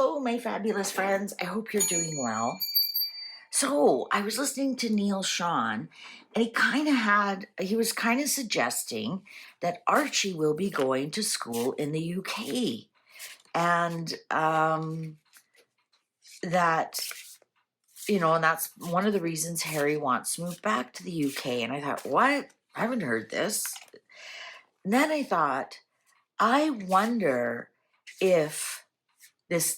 Hello, my fabulous friends. I hope you're doing well. So, I was listening to Neil Sean, and he was kind of suggesting that Archie will be going to school in the UK. And that, and that's one of the reasons Harry wants to move back to the UK. And I thought, what? I haven't heard this. And then I thought, I wonder if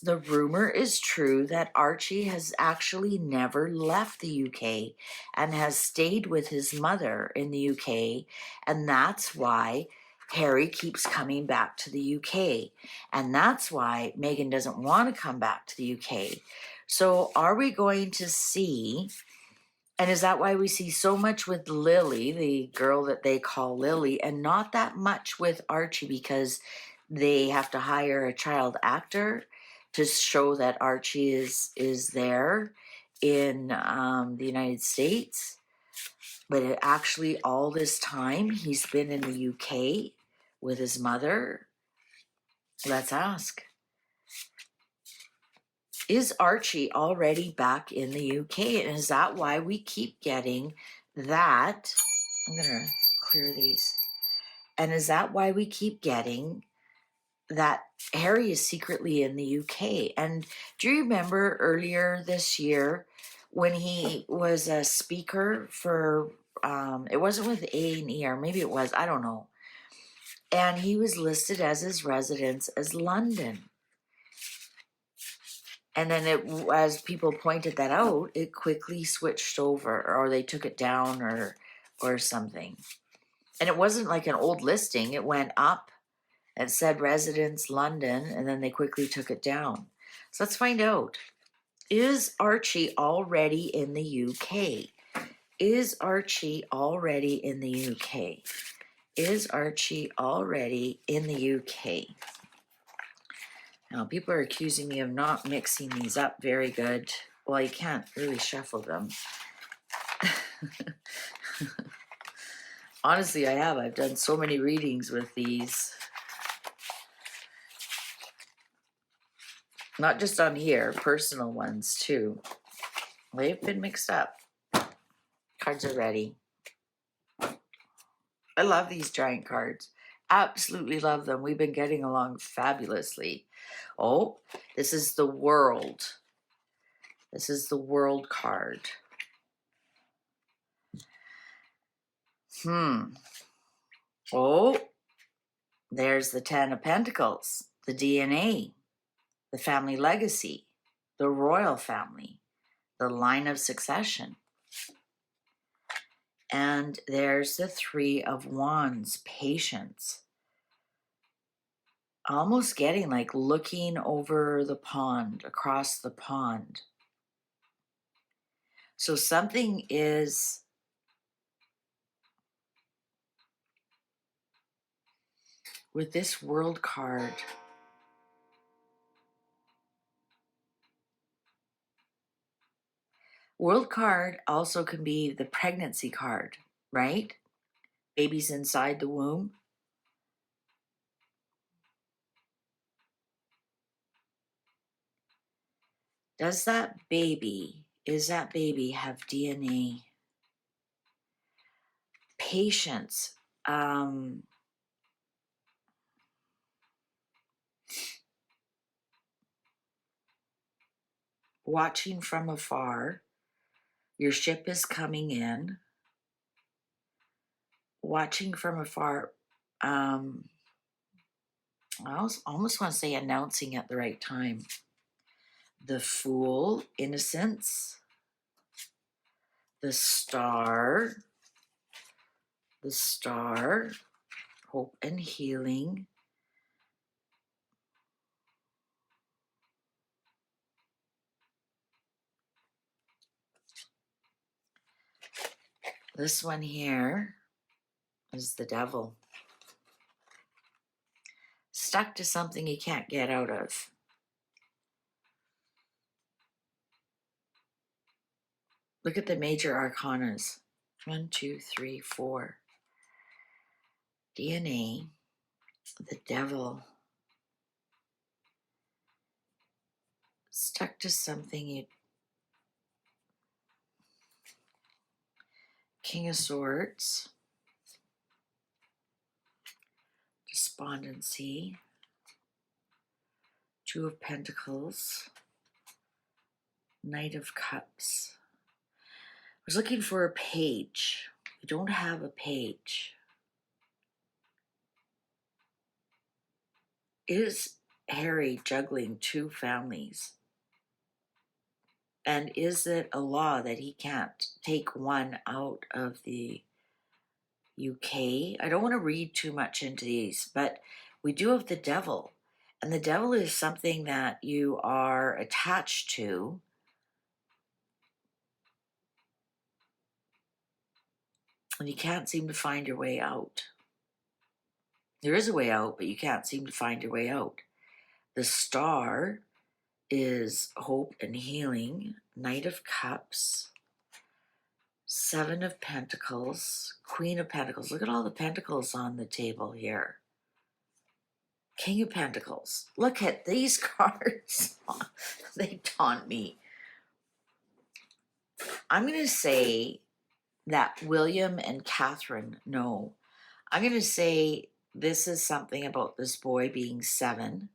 the rumor is true that Archie has actually never left the UK and has stayed with his mother in the UK, and that's why Harry keeps coming back to the UK, and that's why Meghan doesn't want to come back to the UK. So are we going to see, and is that why we see so much with Lily, the girl that they call Lily, and not that much with Archie because they have to hire a child actor to show that Archie is there in the United States? But actually all this time he's been in the UK with his mother? Let's ask. Is Archie already back in the UK? And is that why we keep getting that? I'm going to clear these. And is that why we keep getting that Harry is secretly in the UK? And do you remember earlier this year when he was a speaker for, it wasn't with A&E, or maybe it was, I don't know. And he was listed as his residence as London. And then as people pointed that out, it quickly switched over, or they took it down or something. And it wasn't like an old listing. It went up. It said residence London, and then they quickly took it down. So let's find out. Is Archie already in the UK? Is Archie already in the UK? Is Archie already in the UK? Now, people are accusing me of not mixing these up very good. Well, you can't really shuffle them. Honestly, I have. I've done so many readings with these. Not just on here, personal ones too. They've been mixed up. Cards are ready. I love these giant cards. Absolutely love them. We've been getting along fabulously. Oh, this is the World. This is the World card. Oh, there's the Ten of Pentacles, the DNA, the family legacy, the royal family, the line of succession. And there's the Three of Wands, patience. Almost getting like looking over the pond, across the pond. So something is with this World card. World card also can be the pregnancy card, right? Baby's inside the womb. Is that baby have DNA? Patience. Watching from afar. Your ship is coming in. Watching from afar. I almost want to say announcing at the right time. The Fool, innocence. The Star, hope and healing. This one here is the Devil. Stuck to something you can't get out of. Look at the major arcanas. 1, 2, 3, 4. DNA, the Devil. stuck to something. You King of Swords, despondency, Two of Pentacles, Knight of Cups. I was looking for a page. I don't have a page. Is Harry juggling two families? And is it a law that he can't take one out of the UK? I don't want to read too much into these, but we do have the devil. And the devil is something that you are attached to. And you can't seem to find your way out. There is a way out, but you can't seem to find your way out. The star is hope and healing. Knight of Cups. Seven of Pentacles. Queen of Pentacles. Look at all the pentacles on the table here. King of Pentacles. Look at these cards. They taunt me. I'm going to say that William and Catherine know. I'm going to say this is something about this boy being 7.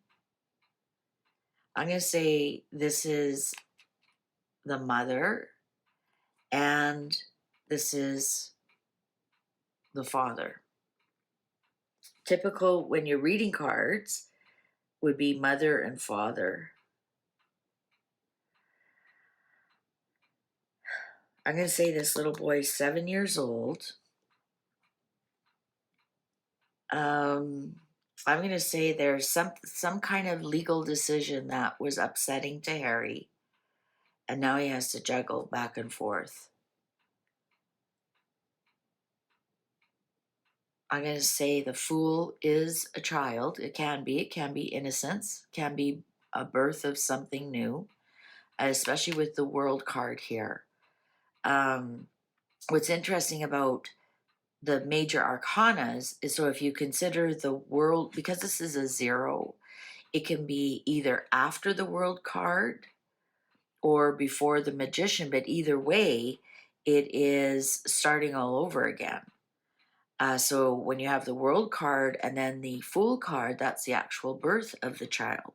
I'm going to say this is the mother and this is the father. Typical when you're reading cards would be mother and father. I'm going to say this little boy is 7 years old. I'm going to say there's some kind of legal decision that was upsetting to Harry, and now he has to juggle back and forth. I'm going to say the Fool is a child. It can be innocence, can be a birth of something new, especially with the World card here. What's interesting about the major arcanas is, so if you consider the World, because this is a 0, it can be either after the World card or before the Magician, but either way, it is starting all over again. So when you have the World card and then the Fool card, that's the actual birth of the child.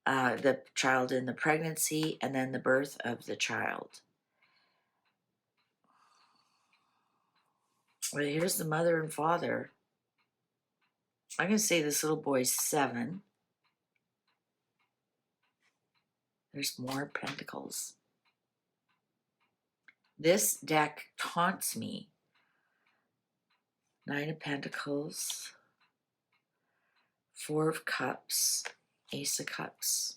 The child in the pregnancy and then the birth of the child. Well, here's the mother and father. I'm going to say this little boy's 7. There's more pentacles. This deck taunts me. 9 of Pentacles, 4 of Cups, Ace of Cups.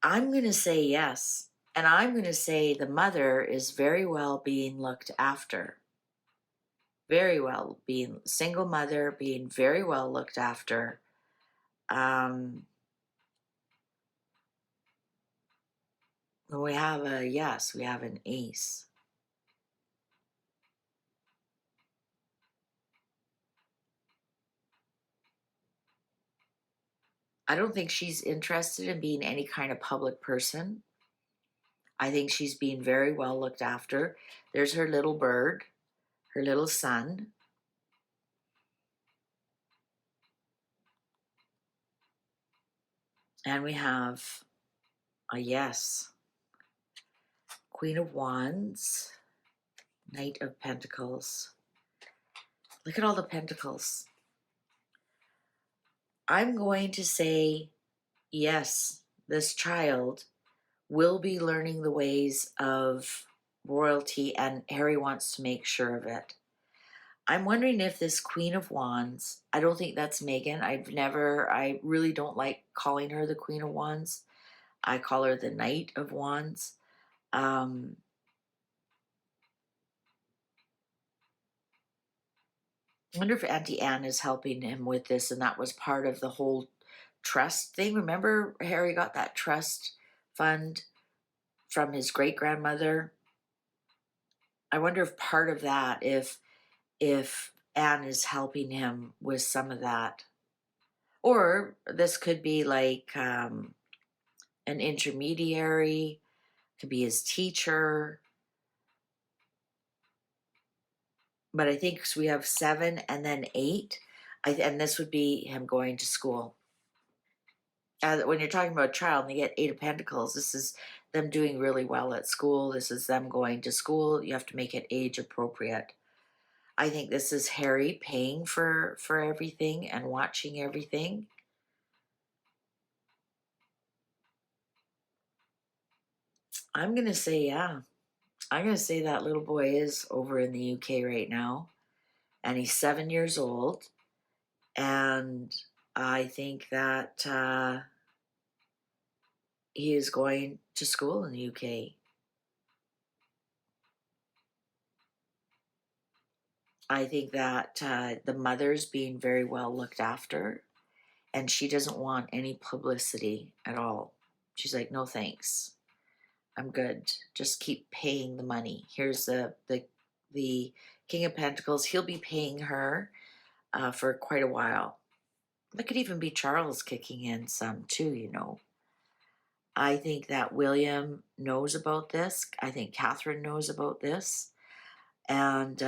I'm going to say yes. And I'm going to say the mother is very well being looked after. Very well, being single mother, being very well looked after. We have a yes, we have an ace. I don't think she's interested in being any kind of public person. I think she's being very well looked after. There's her little bird, her little son. And we have a yes. Queen of Wands, Knight of Pentacles. Look at all the pentacles. I'm going to say yes, this child will be learning the ways of royalty, and Harry wants to make sure of it. I'm wondering if this Queen of Wands, I don't think that's Megan. I really don't like calling her the Queen of Wands. I call her the Knight of Wands. I wonder if Auntie Anne is helping him with this, and that was part of the whole trust thing. Remember Harry got that trust fund from his great-grandmother? I wonder if part of that, if Anne is helping him with some of that. Or this could be like an intermediary, could be his teacher. But I think we have 7 and then 8. And this would be him going to school. When you're talking about a child and they get 8 of Pentacles, this is them doing really well at school. This is them going to school. You have to make it age appropriate. I think this is Harry paying for everything and watching everything. I'm going to say, yeah. I'm going to say that little boy is over in the UK right now. And he's 7 years old. And I think that he is going to school in the UK. I think that the mother's being very well looked after, and she doesn't want any publicity at all. She's like, no thanks, I'm good. Just keep paying the money. Here's the King of Pentacles. He'll be paying her for quite a while. That could even be Charles kicking in some too, you know. I think that William knows about this. I think Catherine knows about this. And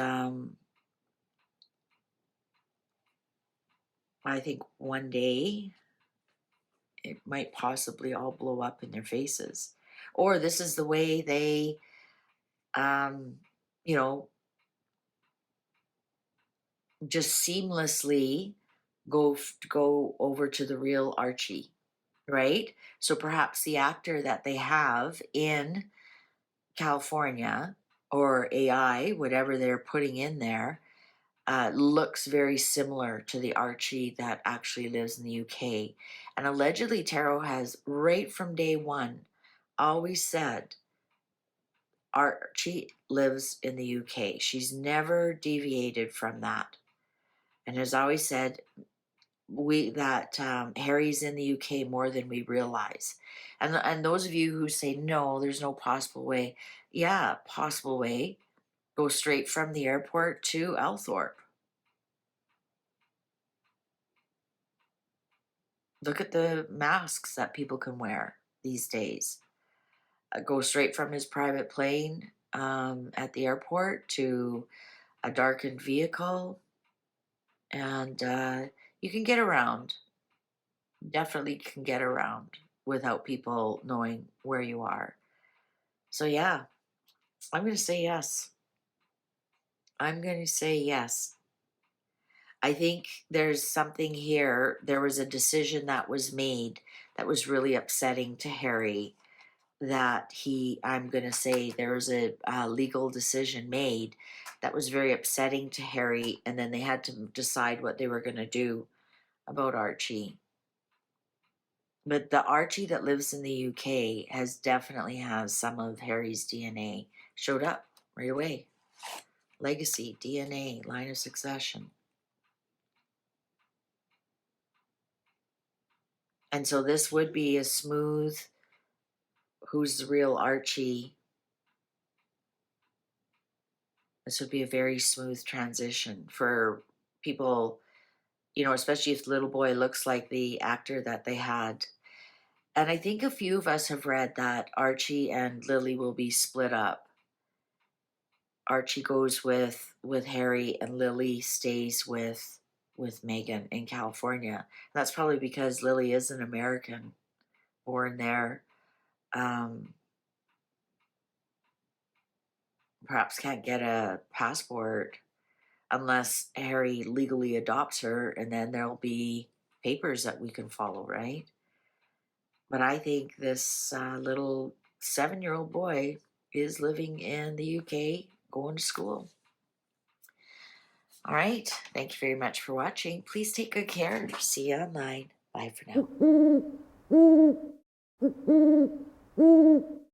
I think one day it might possibly all blow up in their faces. Or this is the way they, you know, just seamlessly go over to the real Archie, right? So perhaps the actor that they have in California or AI, whatever they're putting in there, looks very similar to the Archie that actually lives in the UK. And allegedly, Tarot has, right from day one, always said Archie lives in the UK. She's never deviated from that, and has always said Harry's in the UK more than we realize. And those of you who say no, there's no possible way. Yeah, possible way. Go straight from the airport to Althorpe. Look at the masks that people can wear these days. Go straight from his private plane at the airport to a darkened vehicle, and you can get around. Definitely can get around without people knowing where you are. So yeah, I'm going to say yes. I'm going to say yes. I think there's something here. There was a decision that was made that was really upsetting to Harry, that I'm going to say there was a legal decision made that was very upsetting to Harry, and then they had to decide what they were going to do about Archie. But the Archie that lives in the UK has some of Harry's DNA. Showed up right away. Legacy, DNA, line of succession. And so this would be a smooth, who's the real Archie? This would be a very smooth transition for people, you know, especially if the little boy looks like the actor that they had. And I think a few of us have read that Archie and Lily will be split up. Archie goes with Harry, and Lily stays with Megan in California. And that's probably because Lily is an American, born there. Perhaps can't get a passport unless Harry legally adopts her, and then there'll be papers that we can follow, right? But I think this little 7-year-old boy is living in the UK, going to school. All right. Thank you very much for watching. Please take good care. See you online. Bye for now.